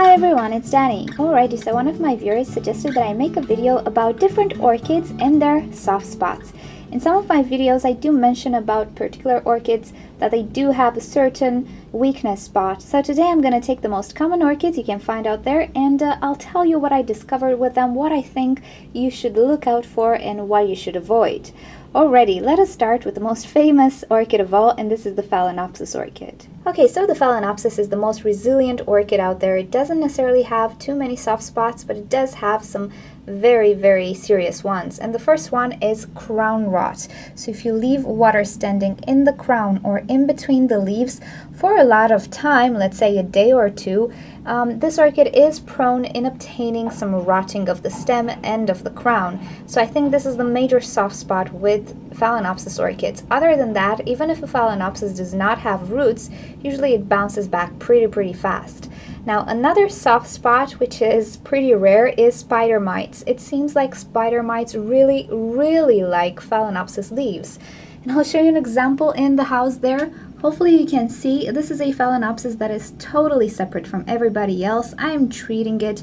Hi everyone, it's Danny. Alrighty, so one of my viewers suggested that I make a video about different orchids and their soft spots. In some of my videos, I do mention about particular orchids that they do have a certain weakness spot. So today I'm going to take the most common orchids you can find out there and I'll tell you what I discovered with them, what I think you should look out for and what you should avoid. Alrighty, let us start with the most famous orchid of all, and this is the Phalaenopsis orchid. Okay, so the Phalaenopsis is the most resilient orchid out there. It doesn't necessarily have too many soft spots, but it does have some very serious ones. And the first one is crown rot. So if you leave water standing in the crown or in between the leaves for a lot of time, let's say a day or two, this orchid is prone in obtaining some rotting of the stem and of the crown. So I think this is the major soft spot with Phalaenopsis orchids. Other than that, even if a Phalaenopsis does not have roots, usually it bounces back pretty fast. Now another soft spot, which is pretty rare, is spider mites. It seems like spider mites really like Phalaenopsis leaves. And I'll show you an example in the house there. Hopefully you can see this is a Phalaenopsis that is totally separate from everybody else. I'm treating it,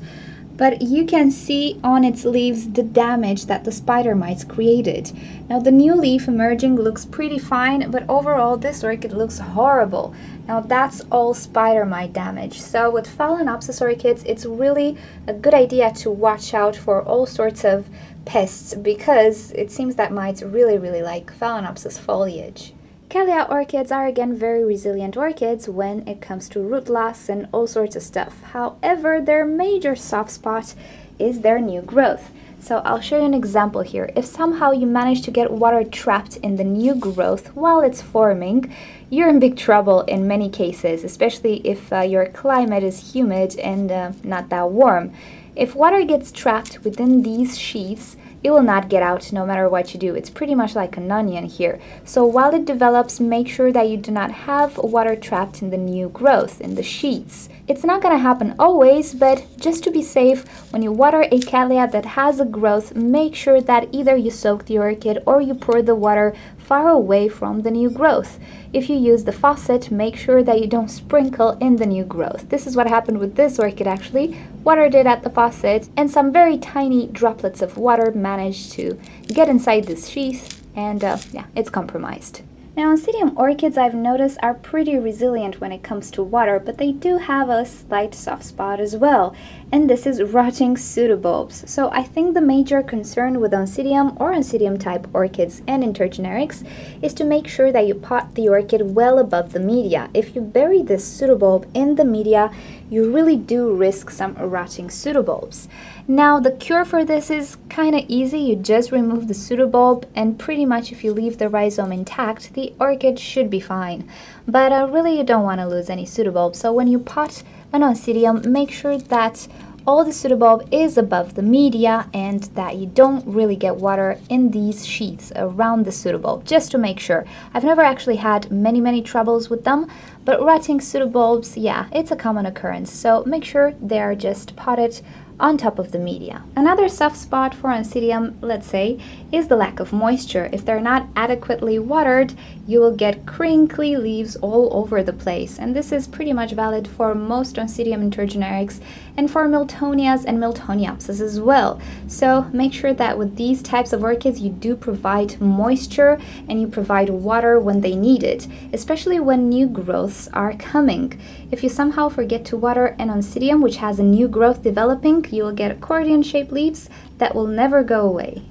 but you can see on its leaves the damage that the spider mites created. Now the new leaf emerging looks pretty fine, but overall this orchid looks horrible. Now that's all spider mite damage. So with Phalaenopsis orchids, it's really a good idea to watch out for all sorts of pests because it seems that mites really like Phalaenopsis foliage. Cattleya orchids are again very resilient orchids when it comes to root loss and all sorts of stuff. However, their major soft spot is their new growth. So I'll show you an example here. If somehow you manage to get water trapped in the new growth while it's forming, you're in big trouble in many cases, especially if your climate is humid and not that warm. If water gets trapped within these sheaths, it will not get out no matter what you do. It's pretty much like an onion here. So while it develops, make sure that you do not have water trapped in the new growth, in the sheaths. It's not going to happen always, but just to be safe, when you water a Cattleya that has a growth, make sure that either you soak the orchid or you pour the water far away from the new growth. If you use the faucet, make sure that you don't sprinkle in the new growth. This is what happened with this orchid actually. Watered it at the faucet and some very tiny droplets of water managed to get inside this sheath and yeah, it's compromised. Now Oncidium orchids, I've noticed, are pretty resilient when it comes to water, but they do have a slight soft spot as well, and this is rotting pseudobulbs. So I think the major concern with Oncidium or Oncidium type orchids and intergenerics is to make sure that you pot the orchid well above the media. If you bury this pseudobulb in the media, you really do risk some rotting pseudobulbs. Now the cure for this is kind of easy. You just remove the pseudobulb and pretty much if you leave the rhizome intact, the orchid should be fine. But really you don't want to lose any pseudobulb. So when you pot an Oncidium, make sure that all the pseudobulb is above the media and that you don't really get water in these sheaths around the pseudobulb, just to make sure. I've never actually had many troubles with them, but rotting pseudobulbs, yeah, it's a common occurrence. So make sure they are just potted on top of the media. Another soft spot for Oncidium, let's say, is the lack of moisture. If they're not adequately watered, you will get crinkly leaves all over the place. And this is pretty much valid for most Oncidium intergenerics and for Miltonias and Miltoniopsis as well. So make sure that with these types of orchids, you do provide moisture and you provide water when they need it, especially when new growths are coming. If you somehow forget to water an Oncidium which has a new growth developing, you will get accordion-shaped leaves that will never go away.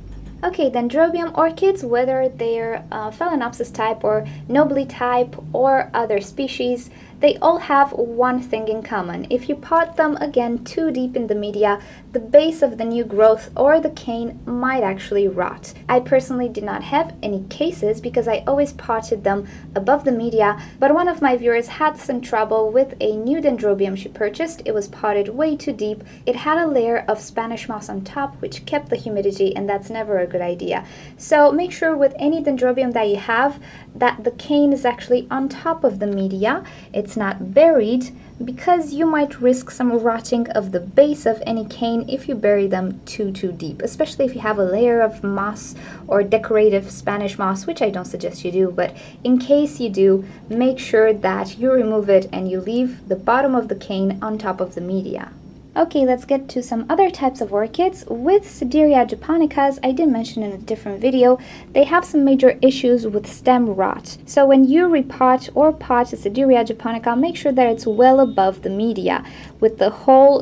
Okay, Dendrobum orchids, whether they're Phalaenopsis type or Nobile type or other species, they all have one thing in common. If you pot them again too deep in the media, the base of the new growth or the cane might actually rot. I personally did not have any cases because I always potted them above the media, but one of my viewers had some trouble with a new Dendrobium she purchased. It was potted way too deep. It had a layer of Spanish moss on top which kept the humidity, and that's never a good idea. So make sure with any Dendrobium that you have that the cane is actually on top of the media. It's not buried, because you might risk some rotting of the base of any cane if you bury them too deep, especially if you have a layer of moss or decorative Spanish moss, which I don't suggest you do, but in case you do, make sure that you remove it and you leave the bottom of the cane on top of the media. Okay, let's get to some other types of orchids. With Sederia japonicas, I did mention in a different video, they have some major issues with stem rot. So when you repot or pot a Sederia japonica, make sure that it's well above the media with the whole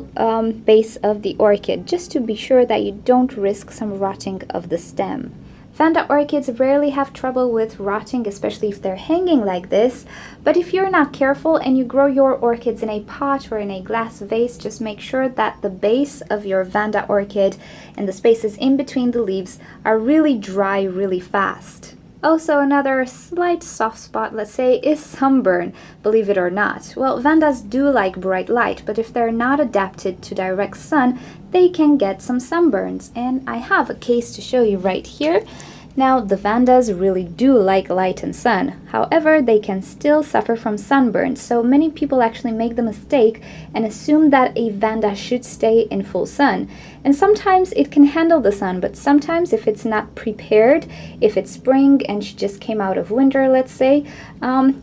base of the orchid, just to be sure that you don't risk some rotting of the stem. Vanda orchids rarely have trouble with rotting, especially if they're hanging like this, but if you're not careful and you grow your orchids in a pot or in a glass vase, just make sure that the base of your Vanda orchid and the spaces in between the leaves are really dry really fast. Also, another slight soft spot, let's say, is sunburn, believe it or not. Well, Vandas do like bright light, but if they're not adapted to direct sun, they can get some sunburns. And I have a case to show you right here. Now, the Vandas really do like light and sun. However, they can still suffer from sunburn, so many people actually make the mistake and assume that a Vanda should stay in full sun. And sometimes it can handle the sun, but sometimes if it's not prepared, if it's spring and she just came out of winter, let's say,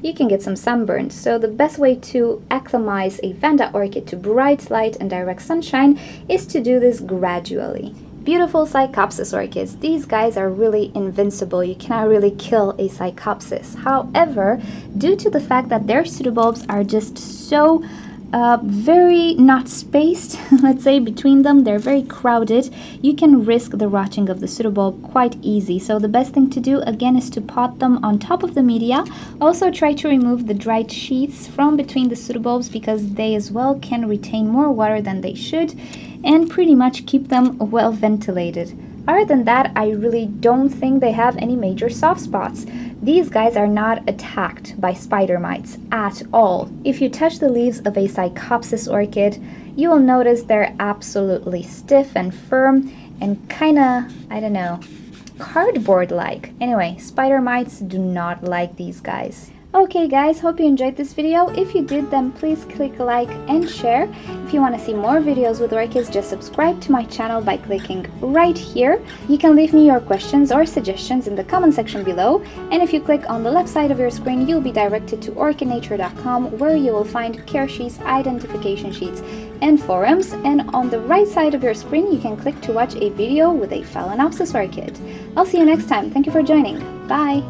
you can get some sunburn. So the best way to acclimatize a Vanda orchid to bright light and direct sunshine is to do this gradually. Beautiful Psychopsis orchids. These guys are really invincible. You cannot really kill a Psychopsis. However, due to the fact that their pseudobulbs are just so very not spaced, let's say, between them, they're very crowded, you can risk the rotting of the pseudobulb quite easy. So the best thing to do, again, is to pot them on top of the media. Also try to remove the dried sheaths from between the pseudobulbs, because they as well can retain more water than they should, and pretty much keep them well ventilated. Other than that, I really don't think they have any major soft spots. These guys are not attacked by spider mites at all. If you touch the leaves of a Psychopsis orchid, you will notice they're absolutely stiff and firm and kinda, I don't know, cardboard-like. Anyway, spider mites do not like these guys. Okay guys, hope you enjoyed this video. If you did, then please click like and share. If you want to see more videos with orchids, just subscribe to my channel by clicking right here. You can leave me your questions or suggestions in the comment section below. And if you click on the left side of your screen, you'll be directed to orchidnature.com, where you will find care sheets, identification sheets, and forums. And on the right side of your screen, you can click to watch a video with a Phalaenopsis orchid. I'll see you next time. Thank you for joining. Bye!